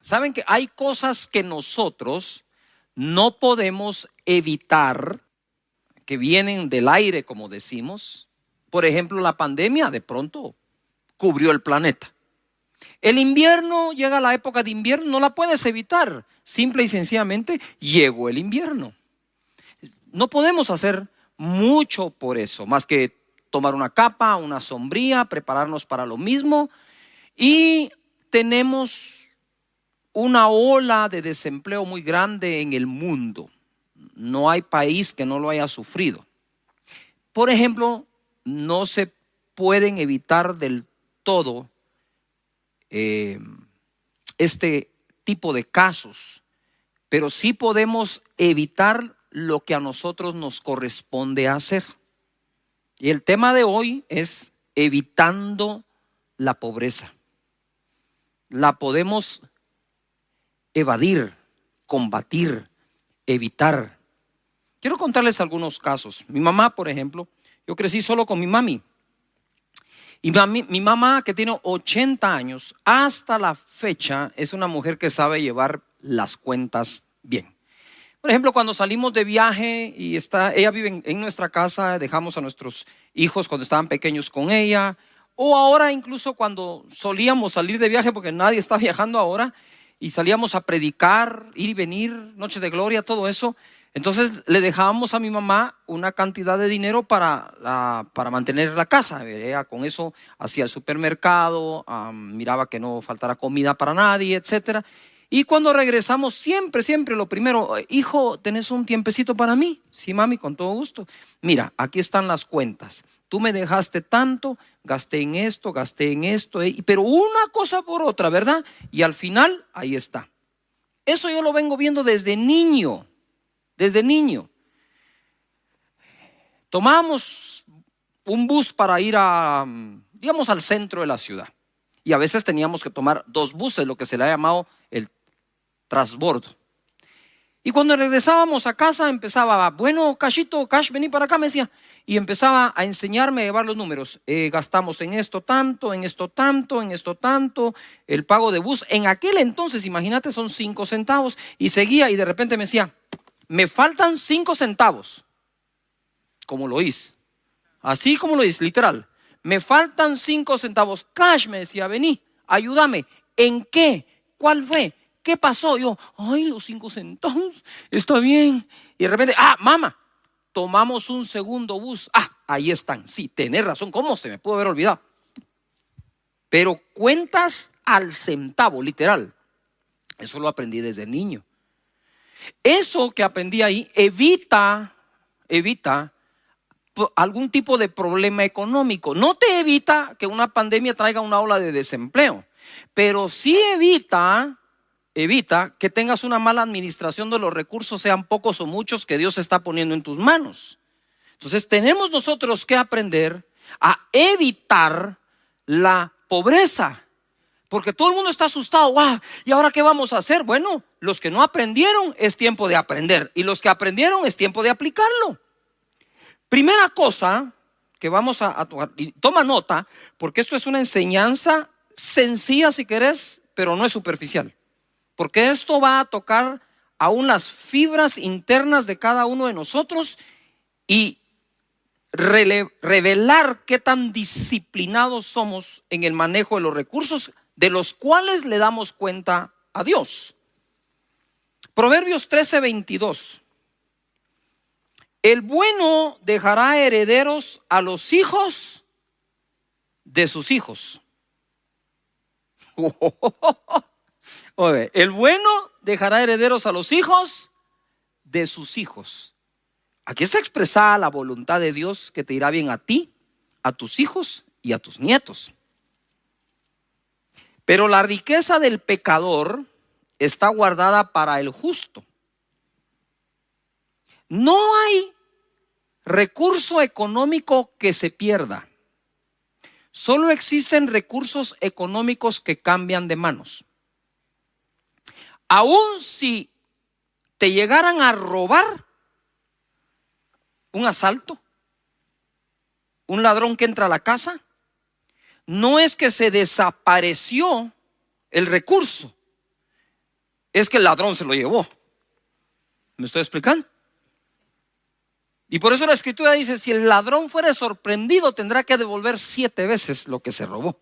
Saben que hay cosas que nosotros no podemos evitar, que vienen del aire, como decimos. Por ejemplo, la pandemia de pronto cubrió el planeta. El invierno, llega la época de invierno, no la puedes evitar. Simple y sencillamente llegó el invierno. No podemos hacer mucho por eso, más que tomar una capa, una sombría, prepararnos para lo mismo. Y tenemos una ola de desempleo muy grande en el mundo. No hay país que no lo haya sufrido. Por ejemplo, no se pueden evitar del todo este tipo de casos, pero sí podemos evitar lo que a nosotros nos corresponde hacer. Y el tema de hoy es evitando la pobreza. La podemos evadir, combatir, evitar. Quiero contarles algunos casos. Mi mamá, por ejemplo, yo crecí solo con mi mami. Y mi mamá, que tiene 80 años, hasta la fecha es una mujer que sabe llevar las cuentas bien. Por ejemplo, cuando salimos de viaje y ella vive en nuestra casa, dejamos a nuestros hijos cuando estaban pequeños con ella, o ahora incluso cuando solíamos salir de viaje, porque nadie está viajando ahora, y salíamos a predicar, ir y venir, noches de gloria, todo eso. Entonces le dejábamos a mi mamá una cantidad de dinero para mantener la casa. Ella con eso hacía el supermercado, miraba que no faltara comida para nadie, etcétera. Y cuando regresamos, siempre lo primero: hijo, ¿tenés un tiempecito para mí? Sí, mami, con todo gusto. Mira, aquí están las cuentas. Tú me dejaste tanto, gasté en esto, pero una cosa por otra, ¿verdad? Y al final, ahí está. Eso yo lo vengo viendo desde niño. Desde niño. Tomábamos un bus para ir digamos, al centro de la ciudad. Y a veces teníamos que tomar 2 buses, lo que se le ha llamado el transbordo. Y cuando regresábamos a casa empezaba: bueno, Cashito, Cash, vení para acá, me decía. Y empezaba a enseñarme a llevar los números. Gastamos en esto tanto, en esto tanto, en esto tanto. El pago de bus, en aquel entonces, imagínate, son 5 centavos. Y seguía, y de repente me decía: me faltan 5 centavos. Como lo hice. Así como lo hice, literal. Me faltan 5 centavos. Cash, me decía, vení, ayúdame. ¿En qué? ¿Cuál fue? ¿Qué pasó? Yo, ay, los 5 centavos, está bien. Y de repente, mamá, tomamos un segundo bus. Ahí están. Sí, tenés razón. ¿Cómo se me pudo haber olvidado? Pero cuentas al centavo, literal. Eso lo aprendí desde niño. Eso que aprendí ahí evita algún tipo de problema económico. No te evita que una pandemia traiga una ola de desempleo, pero sí evita que tengas una mala administración de los recursos, sean pocos o muchos, que Dios está poniendo en tus manos. Entonces tenemos nosotros que aprender a evitar la pobreza. Porque todo el mundo está asustado. ¿Y ahora qué vamos a hacer? Bueno, los que no aprendieron, es tiempo de aprender. Y los que aprendieron, es tiempo de aplicarlo. Primera cosa que vamos a tocar, y toma nota, porque esto es una enseñanza sencilla si querés, pero no es superficial. Porque esto va a tocar aún las fibras internas de cada uno de nosotros y revelar qué tan disciplinados somos en el manejo de los recursos de los cuales le damos cuenta a Dios. Proverbios 13:22. El bueno dejará herederos a los hijos de sus hijos. El bueno dejará herederos a los hijos de sus hijos. Aquí está expresada la voluntad de Dios, que te irá bien a ti, a tus hijos y a tus nietos. Pero la riqueza del pecador está guardada para el justo. No hay recurso económico que se pierda. Solo existen recursos económicos que cambian de manos. Aún si te llegaran a robar, un asalto, un ladrón que entra a la casa, no es que se desapareció el recurso, es que el ladrón se lo llevó. ¿Me estoy explicando? Y por eso la escritura dice, si el ladrón fuera sorprendido, tendrá que devolver 7 veces lo que se robó.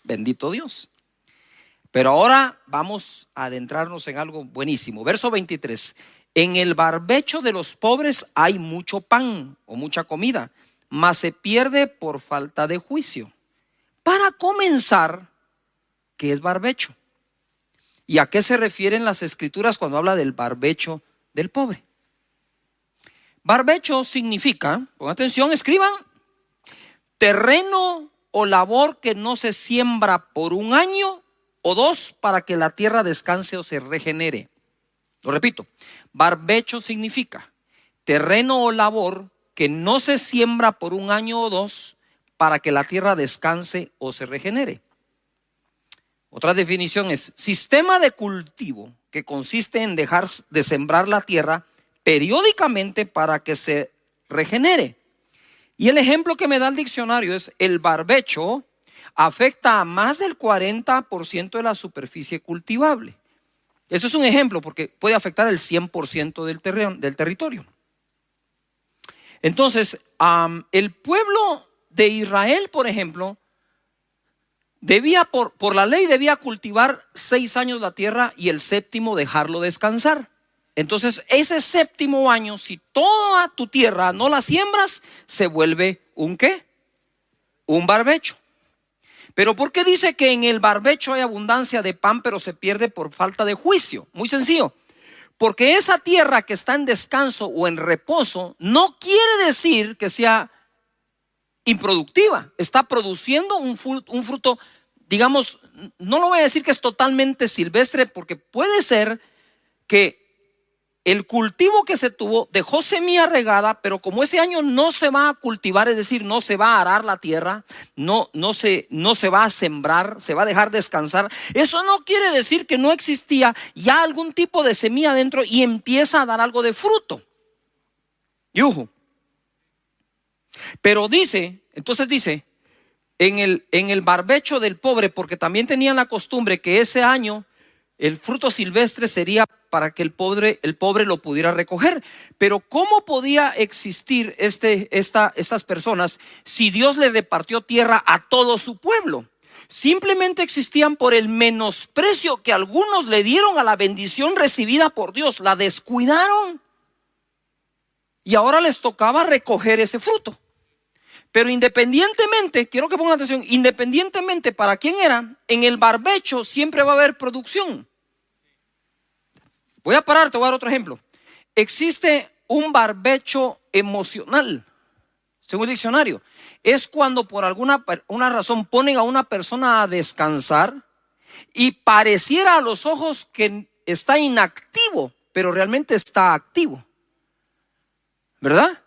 Bendito Dios. Pero ahora vamos a adentrarnos en algo buenísimo. Verso 23. En el barbecho de los pobres hay mucho pan o mucha comida, mas se pierde por falta de juicio. Para comenzar, ¿qué es barbecho? ¿Y a qué se refieren las escrituras cuando habla del barbecho del pobre? Barbecho significa, pongan atención, escriban, terreno o labor que no se siembra por 1 año o 2 para que la tierra descanse o se regenere. Lo repito, barbecho significa terreno o labor que no se siembra por 1 año o 2 para que la tierra descanse o se regenere. Otra definición es sistema de cultivo que consiste en dejar de sembrar la tierra periódicamente para que se regenere. Y el ejemplo que me da el diccionario es el barbecho afecta a más del 40% de la superficie cultivable. Eso es un ejemplo porque puede afectar el 100% del territorio. Entonces, el pueblo de Israel, por ejemplo, debía por la ley debía cultivar 6 años la tierra y el 7º dejarlo descansar. Entonces ese 7º año, si toda tu tierra no la siembras, se vuelve ¿un qué? Un barbecho. Pero ¿por qué dice que en el barbecho hay abundancia de pan pero se pierde por falta de juicio? Muy sencillo. Porque esa tierra que está en descanso o en reposo no quiere decir que sea improductiva. Está produciendo un fruto, digamos, no lo voy a decir que es totalmente silvestre, porque puede ser que el cultivo que se tuvo dejó semilla regada, pero como ese año no se va a cultivar, es decir, no se va a arar la tierra, no se va a sembrar, se va a dejar descansar. Eso no quiere decir que no existía ya algún tipo de semilla dentro y empieza a dar algo de fruto. Yuhu. Pero entonces dice, en el barbecho del pobre, porque también tenían la costumbre que ese año el fruto silvestre sería para que el pobre lo pudiera recoger. Pero ¿cómo podía existir estas personas si Dios le repartió tierra a todo su pueblo? Simplemente existían por el menosprecio que algunos le dieron a la bendición recibida por Dios. La descuidaron y ahora les tocaba recoger ese fruto. Pero independientemente, quiero que pongan atención, independientemente para quién era, en el barbecho siempre va a haber producción. Voy a parar, te voy a dar otro ejemplo. Existe un barbecho emocional, según el diccionario. Es cuando por alguna razón ponen a una persona a descansar y pareciera a los ojos que está inactivo, pero realmente está activo. ¿Verdad?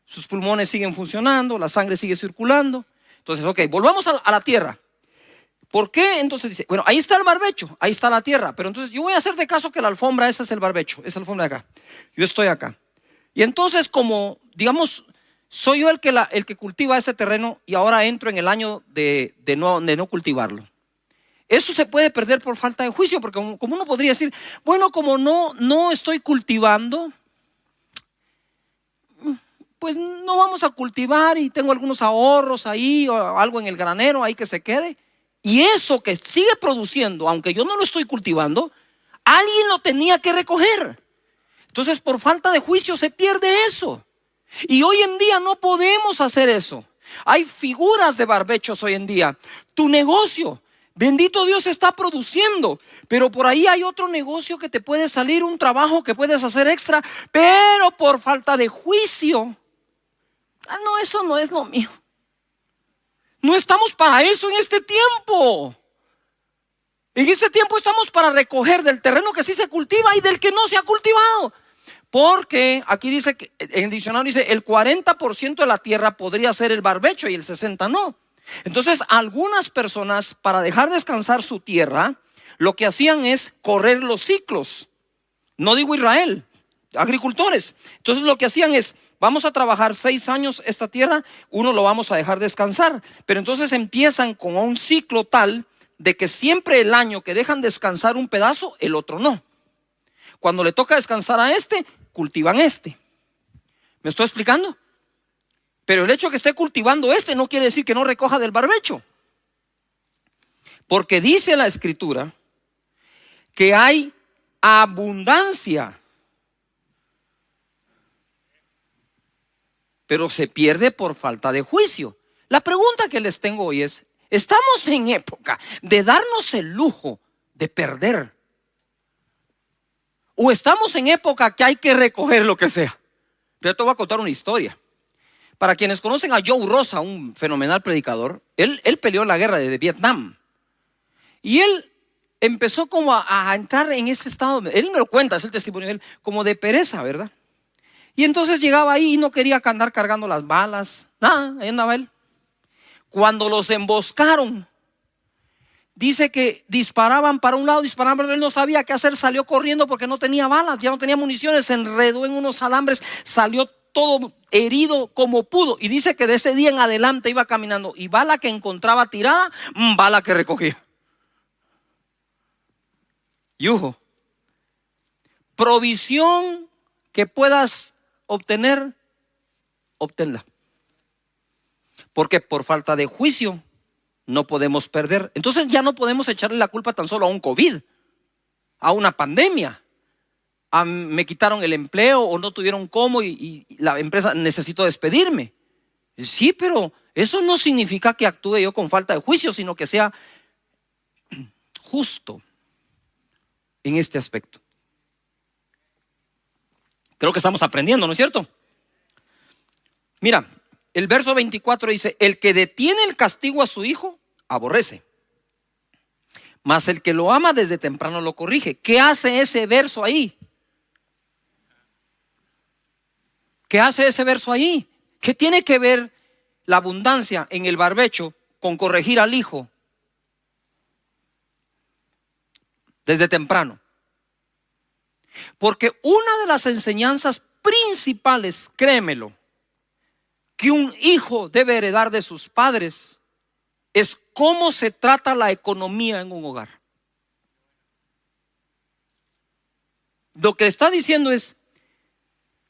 Sus pulmones siguen funcionando, la sangre sigue circulando. Entonces, ok, volvamos a la tierra. ¿Por qué? Entonces dice, bueno, ahí está el barbecho, ahí está la tierra. Pero entonces yo voy a hacer de caso que la alfombra, esa es el barbecho, esa es la alfombra de acá. Yo estoy acá. Y entonces como, digamos, soy yo el que cultiva este terreno y ahora entro en el año de no cultivarlo. Eso se puede perder por falta de juicio, porque como uno podría decir, bueno, como no estoy cultivando, pues no vamos a cultivar y tengo algunos ahorros ahí o algo en el granero ahí que se quede. Y eso que sigue produciendo, aunque yo no lo estoy cultivando, alguien lo tenía que recoger. Entonces por falta de juicio se pierde eso. Y hoy en día no podemos hacer eso. Hay figuras de barbechos hoy en día. Tu negocio, bendito Dios, está produciendo, pero por ahí hay otro negocio que te puede salir, un trabajo que puedes hacer extra, pero por falta de juicio, no, eso no es lo mío. No estamos para eso en este tiempo. En este tiempo estamos para recoger del terreno que sí se cultiva y del que no se ha cultivado. Porque aquí dice, que en el diccionario dice, el 40% de la tierra podría ser el barbecho y el 60% no. Entonces algunas personas, para dejar descansar su tierra, lo que hacían es correr los ciclos. No digo Israel, agricultores. Entonces lo que hacían es, vamos a trabajar 6 años esta tierra, uno lo vamos a dejar descansar. Pero entonces empiezan con un ciclo tal de que siempre el año que dejan descansar un pedazo, el otro no. Cuando le toca descansar a este, cultivan este. ¿Me estoy explicando? Pero el hecho que esté cultivando este no quiere decir que no recoja del barbecho. Porque dice la Escritura que hay abundancia, pero se pierde por falta de juicio. La pregunta que les tengo hoy es: ¿estamos en época de darnos el lujo de perder? ¿O estamos en época que hay que recoger lo que sea? Yo te voy a contar una historia. Para quienes conocen a Joe Rosa, un fenomenal predicador, él peleó la guerra de Vietnam. Y él empezó como a entrar en ese estado, él me lo cuenta, es el testimonio de él, como de pereza, ¿verdad? Y entonces llegaba ahí y no quería andar cargando las balas, nada, ahí andaba él. Cuando los emboscaron, dice que disparaban para un lado, disparaban para otro, él no sabía qué hacer, salió corriendo porque no tenía balas, ya no tenía municiones, se enredó en unos alambres, salió todo herido como pudo. Y dice que de ese día en adelante iba caminando y bala que encontraba tirada, bala que recogía. Yujo, provisión que puedas obtener, obténla. Porque por falta de juicio no podemos perder. Entonces ya no podemos echarle la culpa tan solo a un COVID, a una pandemia. Me quitaron el empleo o no tuvieron cómo y la empresa necesitó despedirme. Sí, pero eso no significa que actúe yo con falta de juicio, sino que sea justo en este aspecto. Creo que estamos aprendiendo, ¿no es cierto? Mira, el verso 24 dice: el que detiene el castigo a su hijo, aborrece, mas el que lo ama desde temprano lo corrige. ¿Qué hace ese verso ahí? ¿Qué hace ese verso ahí? ¿Qué tiene que ver la abundancia en el barbecho con corregir al hijo desde temprano? Porque una de las enseñanzas principales, créemelo, que un hijo debe heredar de sus padres es cómo se trata la economía en un hogar. Lo que está diciendo es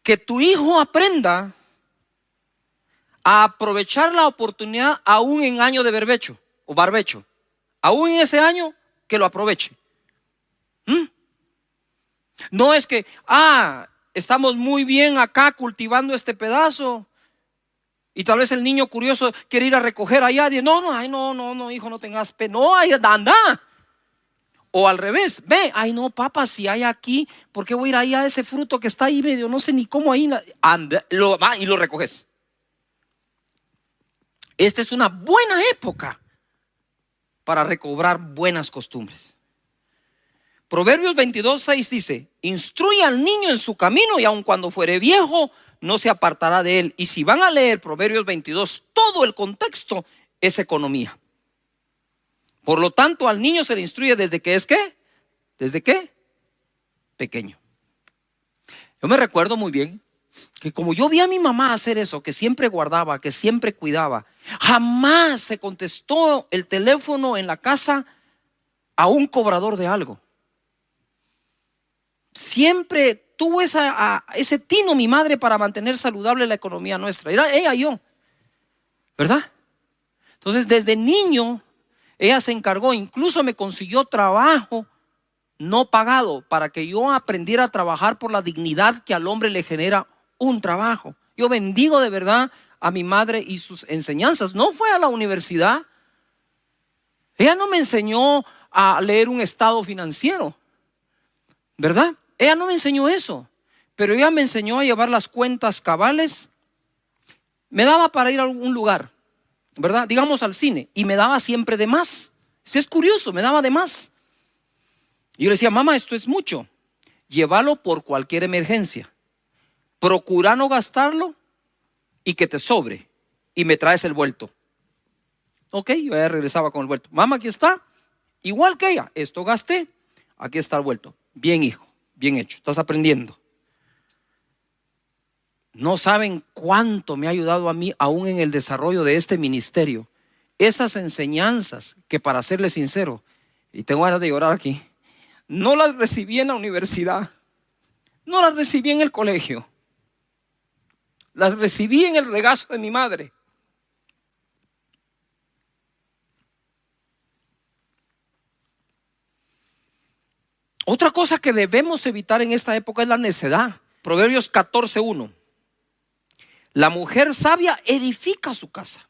que tu hijo aprenda a aprovechar la oportunidad aún en año de berbecho o barbecho. Aún en ese año, que lo aproveche. No es que, estamos muy bien acá cultivando este pedazo y tal vez el niño curioso quiere ir a recoger allá. Dice, no, hijo, no tengas pena. No, ahí anda. O al revés, ve, no, papá, si hay aquí, ¿por qué voy a ir ahí a ese fruto que está ahí medio, no sé ni cómo ahí? Anda, va y lo recoges. Esta es una buena época para recobrar buenas costumbres. Proverbios 22:6 dice: instruye al niño en su camino y aun cuando fuere viejo no se apartará de él. Y si van a leer Proverbios 22, todo el contexto es economía. Por lo tanto, al niño se le instruye desde que es ¿qué? ¿Desde qué? Pequeño. Yo me recuerdo muy bien que como yo vi a mi mamá hacer eso, que siempre guardaba, que siempre cuidaba, jamás se contestó el teléfono en la casa a un cobrador de algo. Siempre tuvo ese tino mi madre para mantener saludable la economía nuestra. Era ella y yo, ¿verdad? Entonces desde niño ella se encargó, incluso me consiguió trabajo no pagado para que yo aprendiera a trabajar por la dignidad que al hombre le genera un trabajo. Yo bendigo de verdad a mi madre y sus enseñanzas. No fue a la universidad. Ella no me enseñó a leer un estado financiero, ¿verdad? Ella no me enseñó eso, pero ella me enseñó a llevar las cuentas cabales. Me daba para ir a algún lugar, ¿verdad? Digamos al cine, y me daba siempre de más. Es curioso, me daba de más. Y yo le decía, mamá, esto es mucho. Llévalo por cualquier emergencia. Procura no gastarlo y que te sobre. Y me traes el vuelto. Ok, yo ya regresaba con el vuelto. Mamá, aquí está. Igual que ella, esto gasté. Aquí está el vuelto. Bien, hijo, bien hecho. Estás aprendiendo. No saben cuánto me ha ayudado a mí aún en el desarrollo de este ministerio esas enseñanzas que, para serle sincero, y tengo ganas de llorar aquí, no las recibí en la universidad, no las recibí en el colegio, las recibí en el regazo de mi madre. Otra cosa que debemos evitar en esta época es la necedad. Proverbios 14:1. La mujer sabia edifica su casa,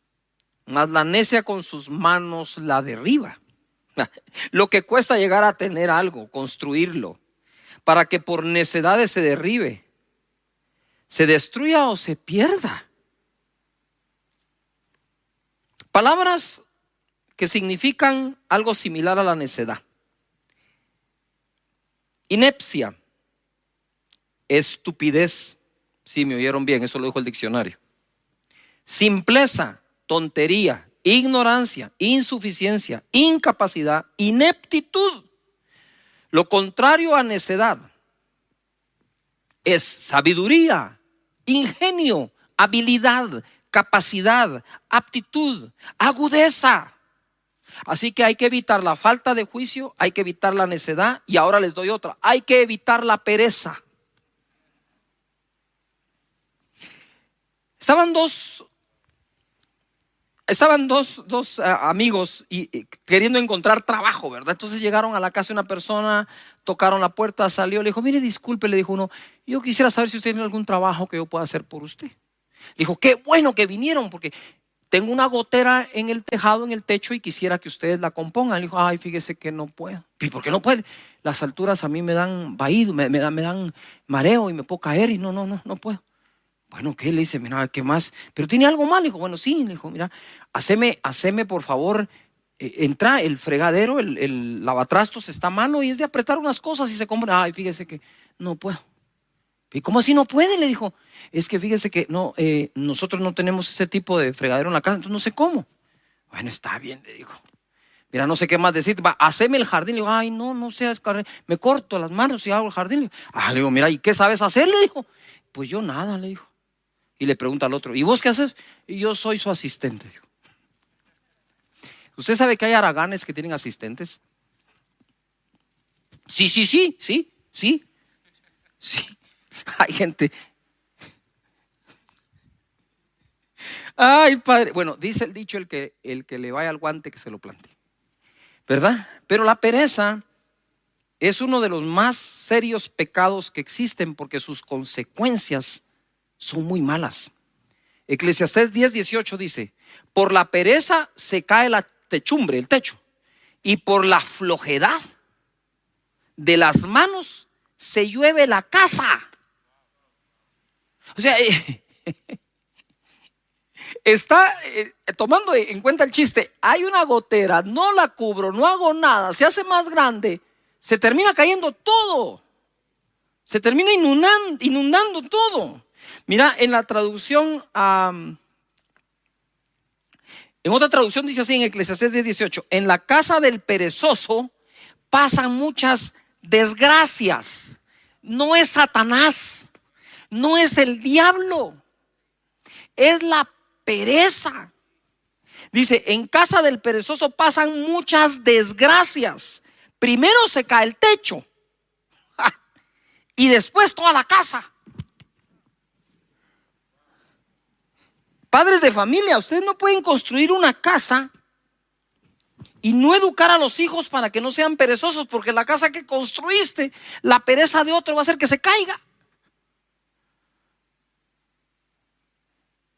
mas la necia con sus manos la derriba. Lo que cuesta llegar a tener algo, construirlo, para que por necedades se derribe, se destruya o se pierda. Palabras que significan algo similar a la necedad. Inepcia, estupidez. Sí, me oyeron bien, eso lo dijo el diccionario. Simpleza, tontería, ignorancia, insuficiencia, incapacidad, ineptitud. Lo contrario a necedad es sabiduría, ingenio, habilidad, capacidad, aptitud, agudeza. Así que hay que evitar la falta de juicio, hay que evitar la necedad, y ahora les doy otra: hay que evitar la pereza. Estaban dos amigos y queriendo encontrar trabajo, ¿verdad? Entonces llegaron a la casa de una persona, tocaron la puerta, salió, le dijo: mire, disculpe, le dijo uno, yo quisiera saber si usted tiene algún trabajo que yo pueda hacer por usted. Le dijo: qué bueno que vinieron, porque tengo una gotera en el tejado, en el techo, y quisiera que ustedes la compongan. Le dijo: ay, fíjese que no puedo. ¿Y por qué no puede? Las alturas a mí me dan vaído, me dan mareo y me puedo caer y no puedo. Bueno, ¿qué? Le dice: mira, ¿qué más? ¿Pero tiene algo más? Le dijo: bueno, sí. Le dijo: mira, haceme por favor, entra el fregadero, el lavatrastos está a mano y es de apretar unas cosas y se compra. Ay, fíjese que no puedo. ¿Y cómo así no puede? Le dijo: es que fíjese que no, nosotros no tenemos ese tipo de fregadero en la casa, entonces no sé cómo. Bueno, está bien, le dijo. Mira, no sé qué más decirte. Va, haceme el jardín. Le digo: ay, no seas, me corto las manos y hago el jardín. Le digo: mira, ¿y qué sabes hacer? Le dijo: pues yo nada, le dijo. Y le pregunta al otro: ¿y vos qué haces? Y yo soy su asistente. Dijo. ¿Usted sabe que hay haraganes que tienen asistentes? Sí. Hay gente. Ay, padre. Bueno, dice el dicho: el que le vaya al guante, que se lo plante, ¿verdad? Pero la pereza es uno de los más serios pecados que existen, porque sus consecuencias son muy malas. Eclesiastés 10:18 dice: por la pereza se cae la techumbre, el techo, y por la flojedad de las manos se llueve la casa. O sea, está tomando en cuenta el chiste. Hay una gotera, no la cubro, no hago nada, se hace más grande, se termina cayendo todo, se termina inundando todo. Mira, en la traducción, en otra traducción dice así, en Eclesiastés 10:18: en la casa del perezoso pasan muchas desgracias. No es Satanás, no es el diablo, es la pereza. Dice: en casa del perezoso pasan muchas desgracias. Primero se cae el techo y después toda la casa. Padres de familia, ustedes no pueden construir una casa y no educar a los hijos para que no sean perezosos, porque la casa que construiste, la pereza de otro va a hacer que se caiga.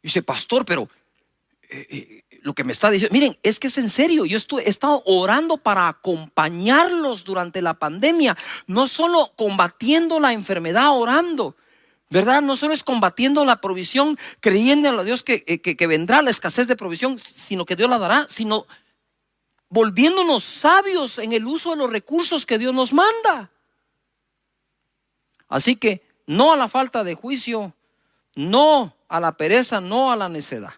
Dice: pastor, pero lo que me está diciendo, miren, es que es en serio. Yo he estado orando para acompañarlos durante la pandemia, no solo combatiendo la enfermedad, orando, ¿verdad? No solo es combatiendo la provisión, creyendo a Dios que vendrá la escasez de provisión, sino que Dios la dará, sino volviéndonos sabios en el uso de los recursos que Dios nos manda. Así que no a la falta de juicio, no a la pereza, no a la necedad.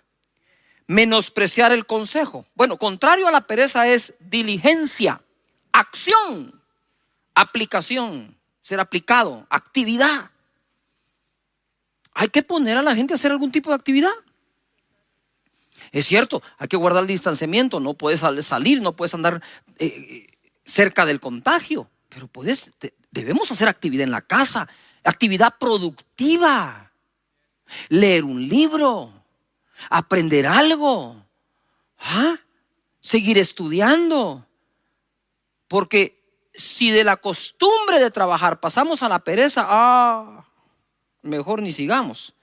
Menospreciar el consejo. Bueno, contrario a la pereza es diligencia, acción, aplicación, ser aplicado, actividad. Hay que poner a la gente a hacer algún tipo de actividad. Es cierto, hay que guardar el distanciamiento, no puedes salir, no puedes andar cerca del contagio, pero debemos hacer actividad en la casa, actividad productiva, leer un libro, aprender algo, seguir estudiando, porque si de la costumbre de trabajar pasamos a la pereza, mejor ni sigamos.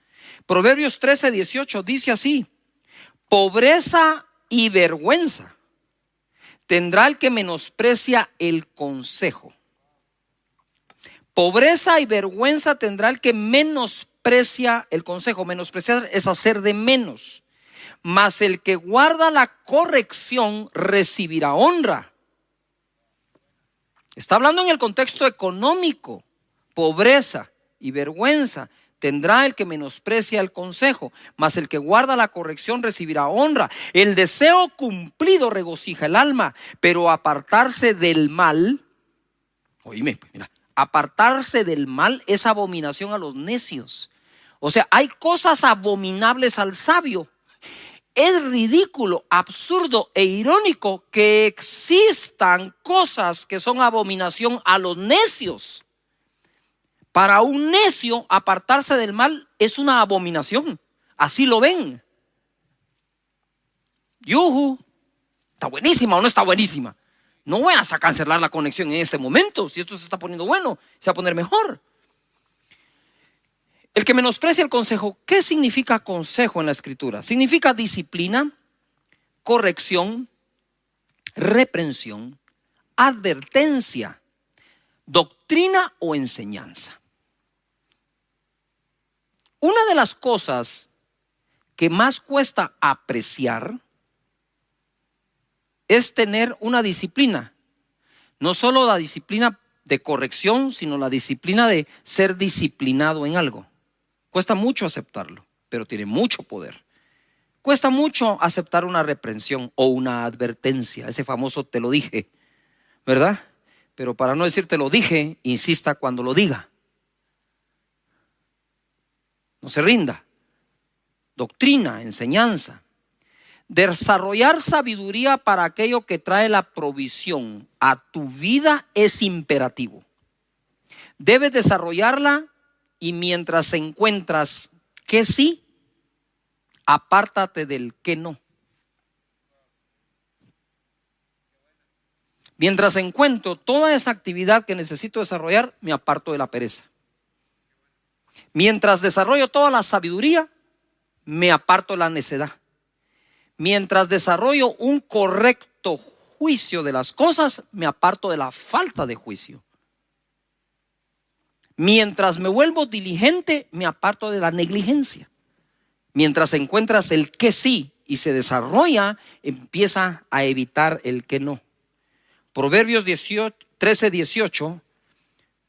Proverbios 13:18 dice así: pobreza y vergüenza tendrá el que menosprecia el consejo. Pobreza y vergüenza tendrá el que menosprecia el consejo. Menospreciar es hacer de menos. Mas el que guarda la corrección recibirá honra. Está hablando en el contexto económico. Pobreza y vergüenza tendrá el que menosprecia el consejo, mas el que guarda la corrección recibirá honra. El deseo cumplido regocija el alma, pero apartarse del mal, oíme, mira, apartarse del mal es abominación a los necios. O sea, hay cosas abominables al sabio. Es ridículo, absurdo e irónico que existan cosas que son abominación a los necios. Para un necio, apartarse del mal es una abominación. Así lo ven. Yuhu, ¿está buenísima o no está buenísima? No voy a cancelar la conexión en este momento. Si esto se está poniendo bueno, se va a poner mejor. El que menosprecia el consejo. ¿Qué significa consejo en la escritura? Significa disciplina, corrección, reprensión, advertencia, doctrina o enseñanza. Una de las cosas que más cuesta apreciar es tener una disciplina. No solo la disciplina de corrección, sino la disciplina de ser disciplinado en algo. Cuesta mucho aceptarlo, pero tiene mucho poder. Cuesta mucho aceptar una reprensión o una advertencia, ese famoso te lo dije, ¿verdad? Pero para no decir te lo dije, insista cuando lo diga. No se rinda. Doctrina, enseñanza. Desarrollar sabiduría para aquello que trae la provisión a tu vida es imperativo. Debes desarrollarla y mientras encuentras que sí, apártate del que no. Mientras encuentro toda esa actividad que necesito desarrollar, me aparto de la pereza. Mientras desarrollo toda la sabiduría, me aparto de la necedad. Mientras desarrollo un correcto juicio de las cosas, me aparto de la falta de juicio. Mientras me vuelvo diligente, me aparto de la negligencia. Mientras encuentras el que sí y se desarrolla, empieza a evitar el que no. Proverbios 13:18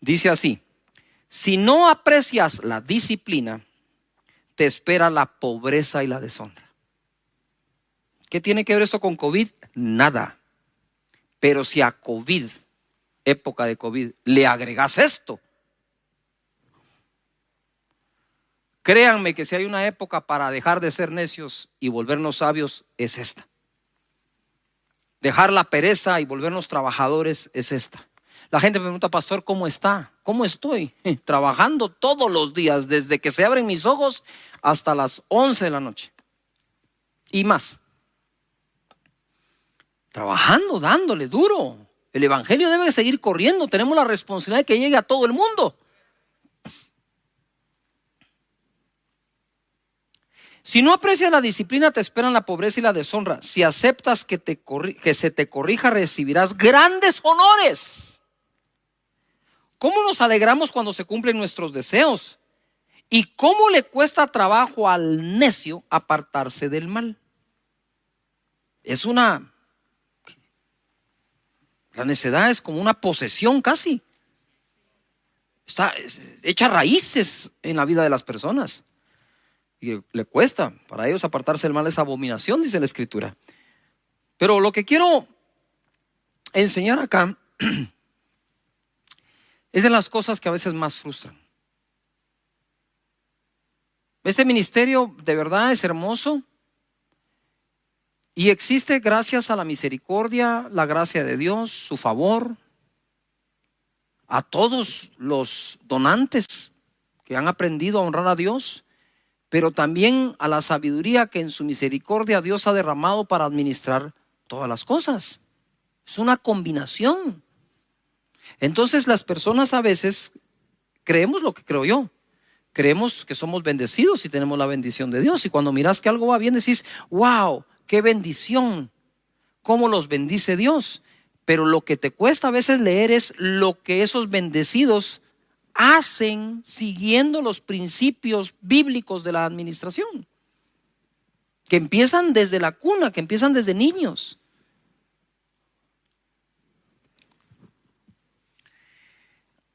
dice así: si no aprecias la disciplina, te espera la pobreza y la deshonra. ¿Qué tiene que ver esto con COVID? Nada. Pero si a COVID, época de COVID, le agregas esto, créanme que si hay una época para dejar de ser necios y volvernos sabios, es esta. Dejar la pereza y volvernos trabajadores es esta. La gente me pregunta: pastor, ¿cómo está? ¿Cómo estoy? Trabajando todos los días, desde que se abren mis ojos hasta las 11 de la noche y más. Trabajando, dándole duro. El evangelio debe seguir corriendo. Tenemos la responsabilidad de que llegue a todo el mundo. Si no aprecias la disciplina, te esperan la pobreza y la deshonra. Si aceptas que se te corrija, recibirás grandes honores. ¿Cómo nos alegramos cuando se cumplen nuestros deseos? ¿Y cómo le cuesta trabajo al necio apartarse del mal? La necedad es como una posesión casi. Está hecha raíces en la vida de las personas. Y le cuesta, para ellos apartarse del mal es abominación, dice la escritura. Pero lo que quiero enseñar acá es de las cosas que a veces más frustran. Este ministerio de verdad es hermoso Y existe, gracias a la misericordia, la gracia de Dios, su favor, a todos los donantes que han aprendido a honrar a Dios, pero también a la sabiduría que en su misericordia Dios ha derramado para administrar todas las cosas. Es una combinación. Entonces las personas a veces creemos lo que creo yo. Creemos que somos bendecidos y tenemos la bendición de Dios. Y cuando miras que algo va bien, decís, wow, qué bendición, cómo los bendice Dios. Pero lo que te cuesta a veces leer es lo que esos bendecidos hacen siguiendo los principios bíblicos de la administración, que empiezan desde la cuna, que empiezan desde niños.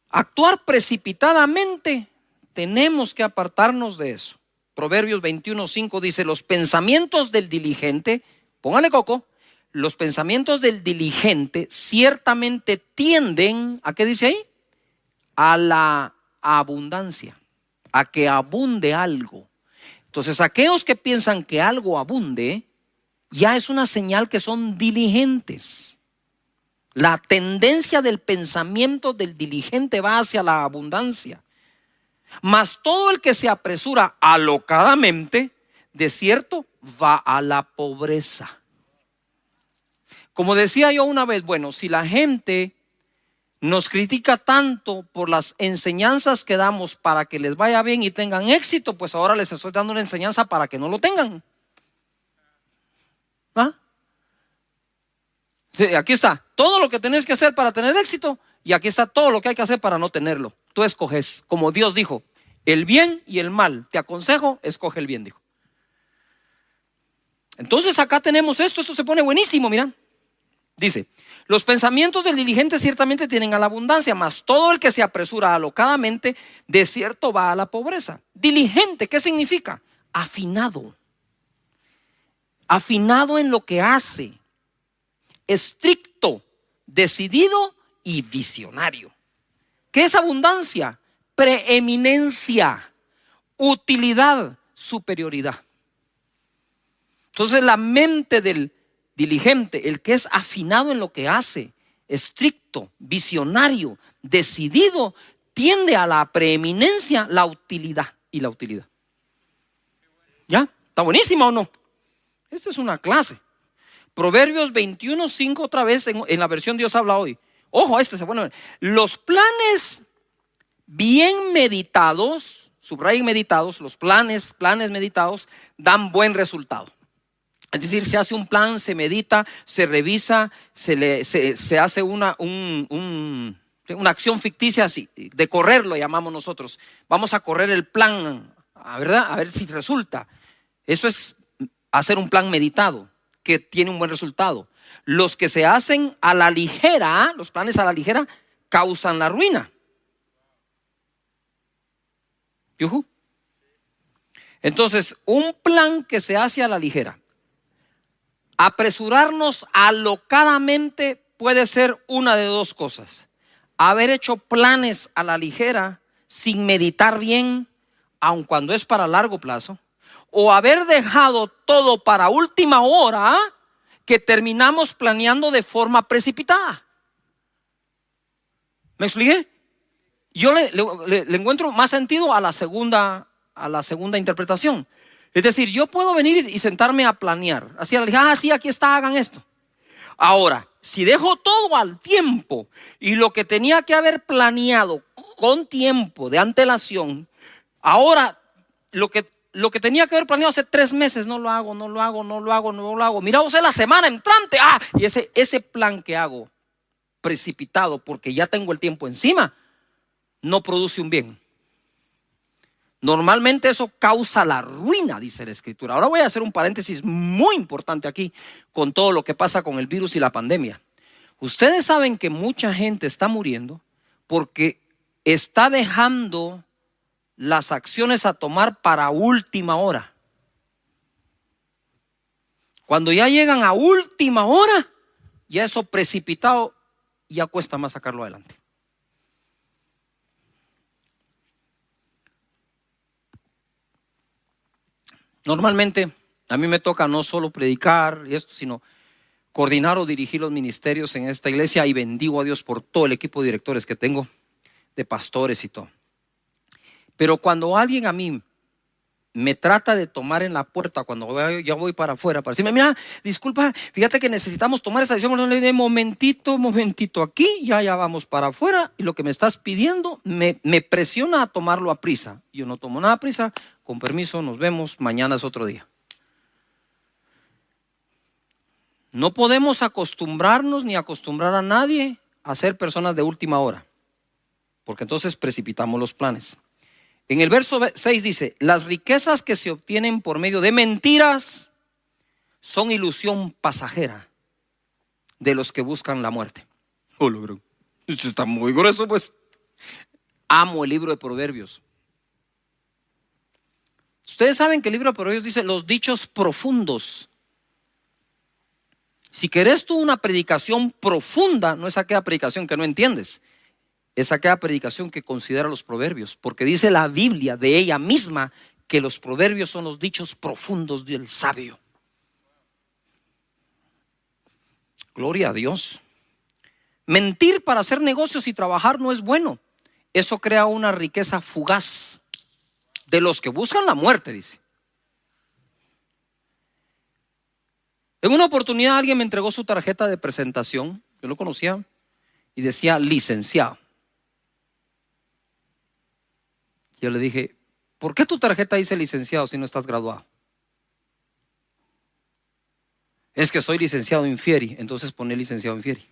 Actuar precipitadamente, tenemos que apartarnos de eso. Proverbios 21:5 dice: los pensamientos del diligente, póngale coco, los pensamientos del diligente ciertamente tienden, ¿a qué dice ahí? A la abundancia, a que abunde algo. Entonces aquellos que piensan que algo abunde, ya es una señal que son diligentes. La tendencia del pensamiento del diligente va hacia la abundancia. Mas todo el que se apresura alocadamente, de cierto, va a la pobreza. Como decía yo una vez, bueno, si la gente nos critica tanto por las enseñanzas que damos para que les vaya bien y tengan éxito, pues ahora les estoy dando una enseñanza para que no lo tengan. ¿Ah? Sí, aquí está todo lo que tenés que hacer para tener éxito, y aquí está todo lo que hay que hacer para no tenerlo. Tú escoges, como Dios dijo, el bien y el mal. Te aconsejo, escoge el bien, dijo. Entonces acá tenemos esto se pone buenísimo, mira. Dice: los pensamientos del diligente ciertamente tienen a la abundancia, mas todo el que se apresura alocadamente, de cierto va a la pobreza. Diligente, ¿qué significa? Afinado. Afinado en lo que hace. Estricto, decidido y visionario. ¿Qué es abundancia? Preeminencia, utilidad, superioridad. Entonces la mente del diligente, el que es afinado en lo que hace, estricto, visionario, decidido, tiende a la preeminencia, la utilidad y la utilidad. ¿Ya? ¿Está buenísima o no? Esta es una clase. Proverbios 21:5 otra vez en la versión Dios habla hoy. Ojo, se pone. Los planes bien meditados, subrayen meditados, los planes meditados dan buen resultado. Es decir, se hace un plan, se medita, se revisa, se hace una acción ficticia así, de correr lo llamamos nosotros. Vamos a correr el plan, ¿verdad? A ver si resulta. Eso es hacer un plan meditado que tiene un buen resultado. Los que se hacen a la ligera, los planes a la ligera, causan la ruina. ¿Yujú? Entonces, un plan que se hace a la ligera, apresurarnos alocadamente, puede ser una de dos cosas: haber hecho planes a la ligera sin meditar bien, aun cuando es para largo plazo, o haber dejado todo para última hora, que terminamos planeando de forma precipitada. ¿Me expliqué? Yo le encuentro más sentido a la segunda interpretación. Es decir, yo puedo venir y sentarme a planear. Así, sí, aquí está, hagan esto. Ahora, si dejo todo al tiempo y lo que tenía que haber planeado con tiempo de antelación, ahora lo que tenía que haber planeado hace 3 meses, no lo hago. Mira, o sea, la semana entrante, y ese plan que hago precipitado porque ya tengo el tiempo encima, no produce un bien. Normalmente eso causa la ruina, dice la Escritura. Ahora voy a hacer un paréntesis muy importante aquí con todo lo que pasa con el virus y la pandemia. Ustedes saben que mucha gente está muriendo porque está dejando las acciones a tomar para última hora. Cuando ya llegan a última hora, ya eso precipitado, ya cuesta más sacarlo adelante. Normalmente A mí me toca no solo predicar y esto, sino coordinar o dirigir los ministerios en esta iglesia, y bendigo a Dios por todo el equipo de directores que tengo, de pastores y todo. Pero cuando alguien a mí me trata de tomar en la puerta cuando ya voy para afuera, para decirme, mira, disculpa, fíjate que necesitamos tomar esta decisión, momentito aquí, ya vamos para afuera, y lo que me estás pidiendo me presiona a tomarlo a prisa. Yo no tomo nada a prisa, con permiso, nos vemos, mañana es otro día. No podemos acostumbrarnos ni acostumbrar a nadie a ser personas de última hora, porque entonces precipitamos los planes. En el verso 6 dice, las riquezas que se obtienen por medio de mentiras son ilusión pasajera de los que buscan la muerte. Oh, logro. Esto está muy grueso, pues. Amo el libro de Proverbios. Ustedes saben que el libro de Proverbios dice los dichos profundos. Si querés tú una predicación profunda, no es aquella predicación que no entiendes, es aquella predicación que considera los proverbios, porque dice la Biblia de ella misma que los proverbios son los dichos profundos del sabio. Gloria a Dios. Mentir para hacer negocios y trabajar no es bueno. Eso crea una riqueza fugaz de los que buscan la muerte, dice. En una oportunidad alguien me entregó su tarjeta de presentación, yo lo conocía, y decía licenciado. Yo le dije, ¿por qué tu tarjeta dice licenciado si no estás graduado? Es que soy licenciado in fieri, entonces pone licenciado in fieri.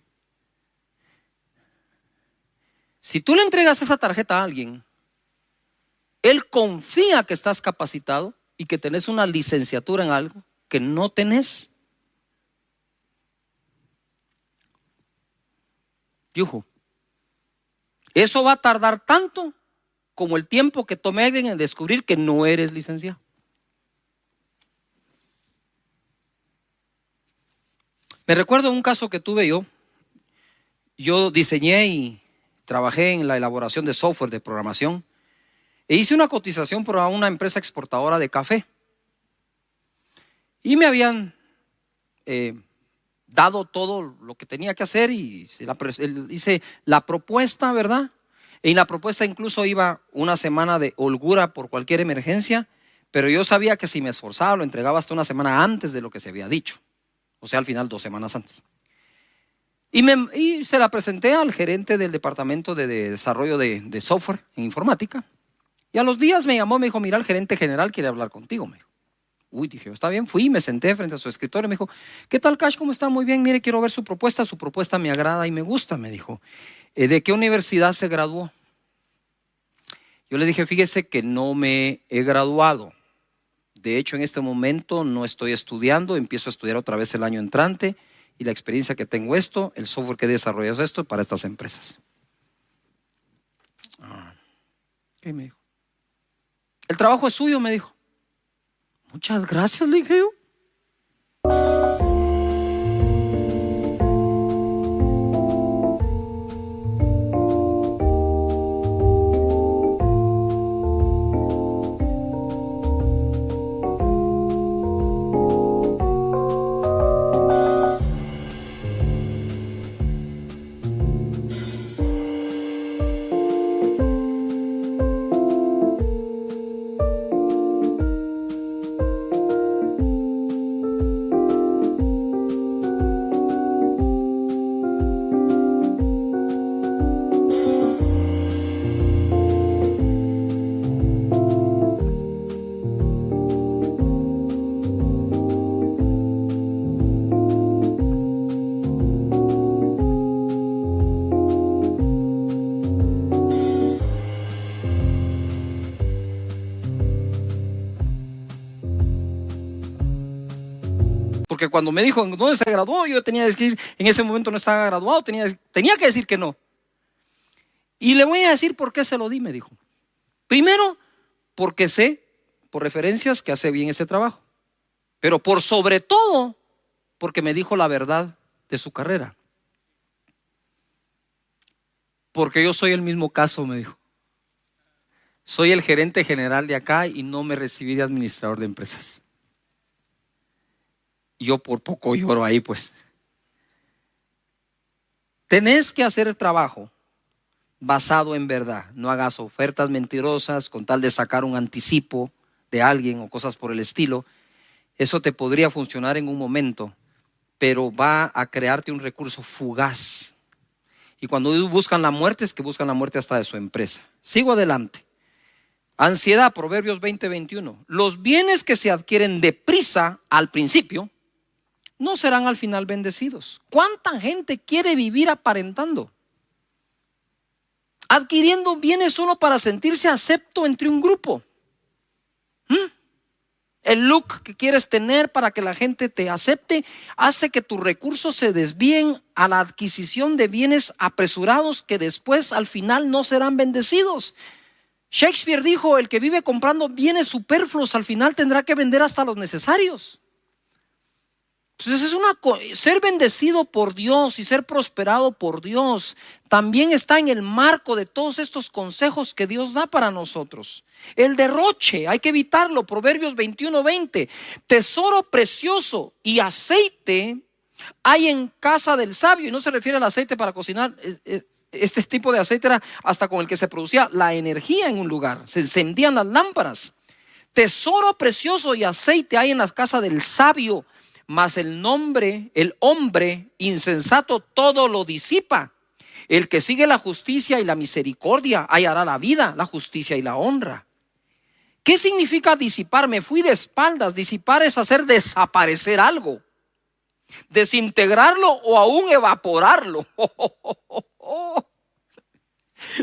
Si tú le entregas esa tarjeta a alguien, él confía que estás capacitado y que tenés una licenciatura en algo que no tenés. Yuju. Eso va a tardar tanto como el tiempo que tome alguien en descubrir que no eres licenciado. Me recuerdo un caso que tuve yo. Yo diseñé y trabajé en la elaboración de software de programación e hice una cotización para una empresa exportadora de café. Y me habían dado todo lo que tenía que hacer y hice la propuesta, ¿verdad? En la propuesta incluso iba una semana de holgura por cualquier emergencia, pero yo sabía que si me esforzaba lo entregaba hasta una semana antes de lo que se había dicho. O sea, al final 2 semanas antes. Y se la presenté al gerente del departamento de desarrollo de software en informática. Y a los días me llamó, me dijo, mira, el gerente general quiere hablar contigo. Me dijo. Uy, dije, está bien, fui, me senté frente a su escritorio y me dijo, ¿qué tal, Cash? ¿Cómo está? Muy bien, mire, quiero ver su propuesta me agrada y me gusta, me dijo. ¿De qué universidad se graduó? Yo le dije, fíjese que no me he graduado. De hecho, en este momento no estoy estudiando, empiezo a estudiar otra vez el año entrante y la experiencia que tengo el software que he desarrollado es esto para estas empresas. ¿Qué me dijo? El trabajo es suyo, me dijo. Muchas gracias, le dije yo. Porque cuando me dijo, ¿dónde se graduó? Yo tenía que decir, en ese momento no estaba graduado, tenía que decir que no. Y le voy a decir por qué se lo di, me dijo. Primero, porque sé, por referencias, que hace bien ese trabajo. Pero por sobre todo, porque me dijo la verdad de su carrera. Porque yo soy el mismo caso, me dijo. Soy el gerente general de acá y no me recibí de administrador de empresas. Yo por poco lloro ahí, pues. Tenés que hacer el trabajo basado en verdad. No hagas ofertas mentirosas con tal de sacar un anticipo de alguien o cosas por el estilo. Eso te podría funcionar en un momento, pero va a crearte un recurso fugaz. Y cuando buscan la muerte, es que buscan la muerte hasta de su empresa. Sigo adelante. Ansiedad, Proverbios 20:21. Los bienes que se adquieren deprisa al principio no serán al final bendecidos. ¿Cuánta gente quiere vivir aparentando? Adquiriendo bienes solo para sentirse acepto entre un grupo. El look que quieres tener para que la gente te acepte hace que tus recursos se desvíen a la adquisición de bienes apresurados que después al final no serán bendecidos. Shakespeare dijo: el que vive comprando bienes superfluos al final tendrá que vender hasta los necesarios. Entonces ser bendecido por Dios y ser prosperado por Dios también está en el marco de todos estos consejos que Dios da para nosotros. El derroche, hay que evitarlo. Proverbios 21:20. Tesoro precioso y aceite hay en casa del sabio. Y no se refiere al aceite para cocinar. Este tipo de aceite era hasta con el que se producía la energía en un lugar. Se encendían las lámparas. Tesoro precioso y aceite hay en la casa del sabio. Mas el hombre insensato todo lo disipa. El que sigue la justicia y la misericordia hallará la vida, la justicia y la honra. ¿Qué significa disipar? Me fui de espaldas. Disipar es hacer desaparecer algo, desintegrarlo o aún evaporarlo.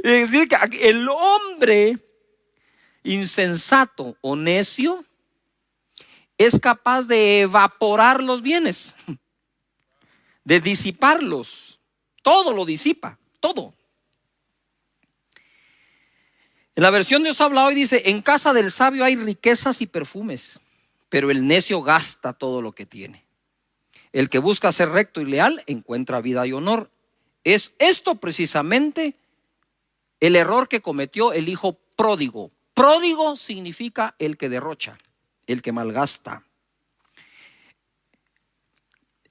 Es decir, que el hombre insensato o necio es capaz de evaporar los bienes, de disiparlos. Todo lo disipa, todo. En la versión Dios habla hoy dice: en casa del sabio hay riquezas y perfumes, pero el necio gasta todo lo que tiene. El que busca ser recto y leal encuentra vida y honor. Es esto precisamente el error que cometió el hijo pródigo. Pródigo significa el que derrocha, el que malgasta.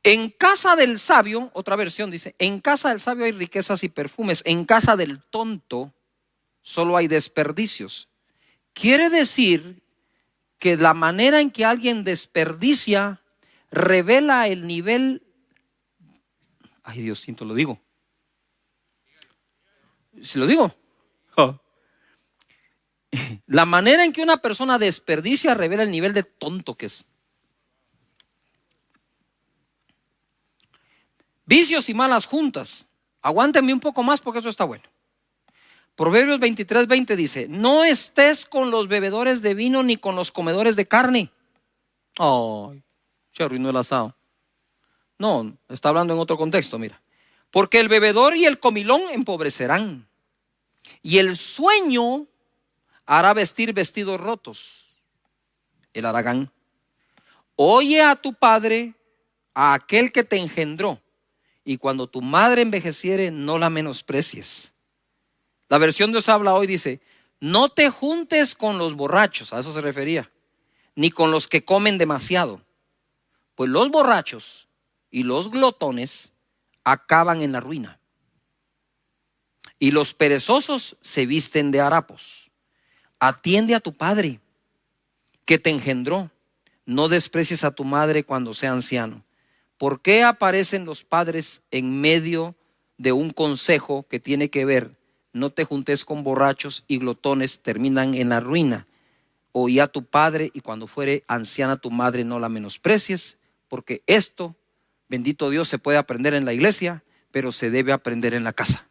En casa del sabio, otra versión dice: en casa del sabio hay riquezas y perfumes, en casa del tonto solo hay desperdicios. Quiere decir que la manera en que alguien desperdicia revela el nivel. Ay, Diosito, lo digo. ¿Se lo digo? La manera en que una persona desperdicia revela el nivel de tonto que es. Vicios y malas juntas. Aguántenme un poco más porque eso está bueno. Proverbios 23:20 dice: no estés con los bebedores de vino ni con los comedores de carne. Ay, se arruinó el asado. No, está hablando en otro contexto, mira. Porque el bebedor y el comilón empobrecerán, y el sueño hará vestir vestidos rotos. El haragán. Oye a tu padre, a aquel que te engendró, y cuando tu madre envejeciere, no la menosprecies. La versión Dios habla hoy dice: no te juntes con los borrachos, a eso se refería, ni con los que comen demasiado, pues los borrachos y los glotones acaban en la ruina, y los perezosos se visten de harapos. Atiende a tu padre que te engendró, no desprecies a tu madre cuando sea anciano. ¿Por qué aparecen los padres en medio de un consejo que tiene que ver: no te juntes con borrachos y glotones, terminan en la ruina? Oí a tu padre, y cuando fuere anciana tu madre, no la menosprecies, porque esto, bendito Dios, se puede aprender en la iglesia, pero se debe aprender en la casa.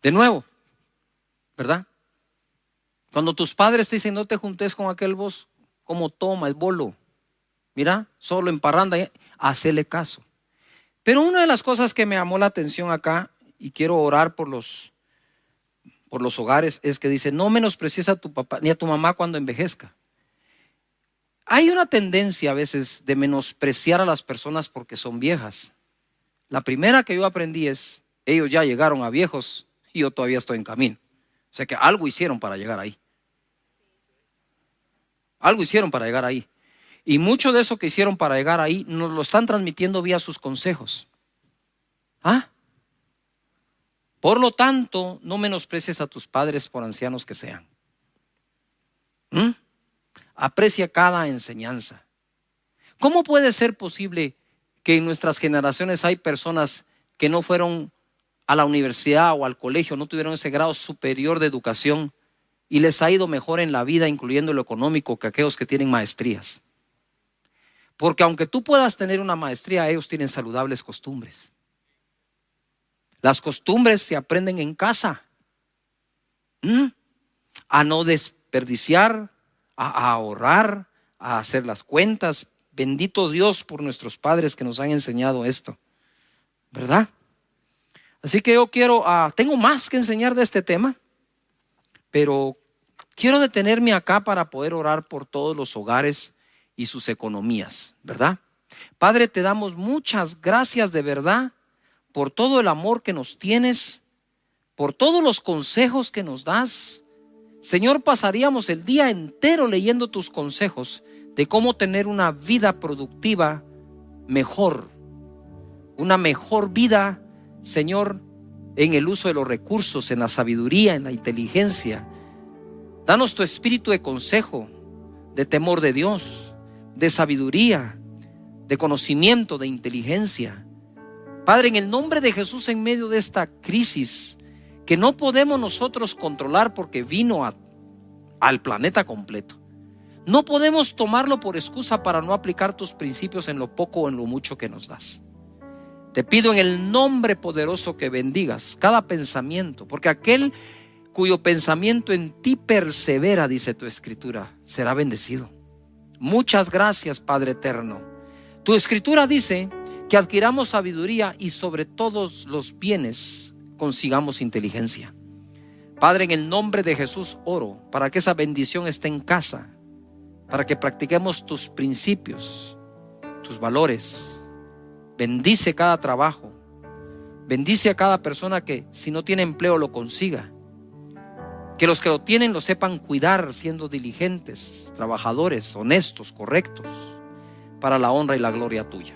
De nuevo, ¿verdad? Cuando tus padres te dicen: no te juntes con aquel vos, como toma el bolo, mira, solo en parranda, hacele caso. Pero una de las cosas que me llamó la atención acá, y quiero orar por los hogares, es que dice: no menosprecies a tu papá ni a tu mamá cuando envejezca. Hay una tendencia a veces de menospreciar a las personas porque son viejas. La primera que yo aprendí es: ellos ya llegaron a viejos y yo todavía estoy en camino. O sea que algo hicieron para llegar ahí. Algo hicieron para llegar ahí. Y mucho de eso que hicieron para llegar ahí nos lo están transmitiendo vía sus consejos. ¿Ah? Por lo tanto, no menosprecies a tus padres por ancianos que sean. Aprecia cada enseñanza. ¿Cómo puede ser posible que en nuestras generaciones hay personas que no fueron a la universidad o al colegio, no tuvieron ese grado superior de educación y les ha ido mejor en la vida, incluyendo lo económico, que aquellos que tienen maestrías? Porque aunque tú puedas tener una maestría, ellos tienen saludables costumbres. Las costumbres se aprenden en casa. A no desperdiciar, a ahorrar, a hacer las cuentas. Bendito Dios por nuestros padres que nos han enseñado esto, ¿verdad? Así que yo tengo más que enseñar de este tema, pero quiero detenerme acá para poder orar por todos los hogares y sus economías, ¿verdad? Padre, te damos muchas gracias de verdad por todo el amor que nos tienes, por todos los consejos que nos das. Señor, pasaríamos el día entero leyendo tus consejos de cómo tener una vida productiva mejor, una mejor vida, Señor, en el uso de los recursos, en la sabiduría, en la inteligencia. Danos tu espíritu de consejo, de temor de Dios, de sabiduría, de conocimiento, de inteligencia. Padre, en el nombre de Jesús, en medio de esta crisis que no podemos nosotros controlar porque vino al planeta completo, no podemos tomarlo por excusa para no aplicar tus principios en lo poco o en lo mucho que nos das. Te pido en el nombre poderoso que bendigas cada pensamiento, porque aquel cuyo pensamiento en ti persevera, dice tu escritura, será bendecido. Muchas gracias, Padre eterno. Tu escritura dice que adquiramos sabiduría y sobre todos los bienes consigamos inteligencia. Padre, en el nombre de Jesús oro para que esa bendición esté en casa, para que practiquemos tus principios, tus valores. Bendice cada trabajo, bendice a cada persona que si no tiene empleo lo consiga, que los que lo tienen lo sepan cuidar, siendo diligentes, trabajadores, honestos, correctos, para la honra y la gloria tuya.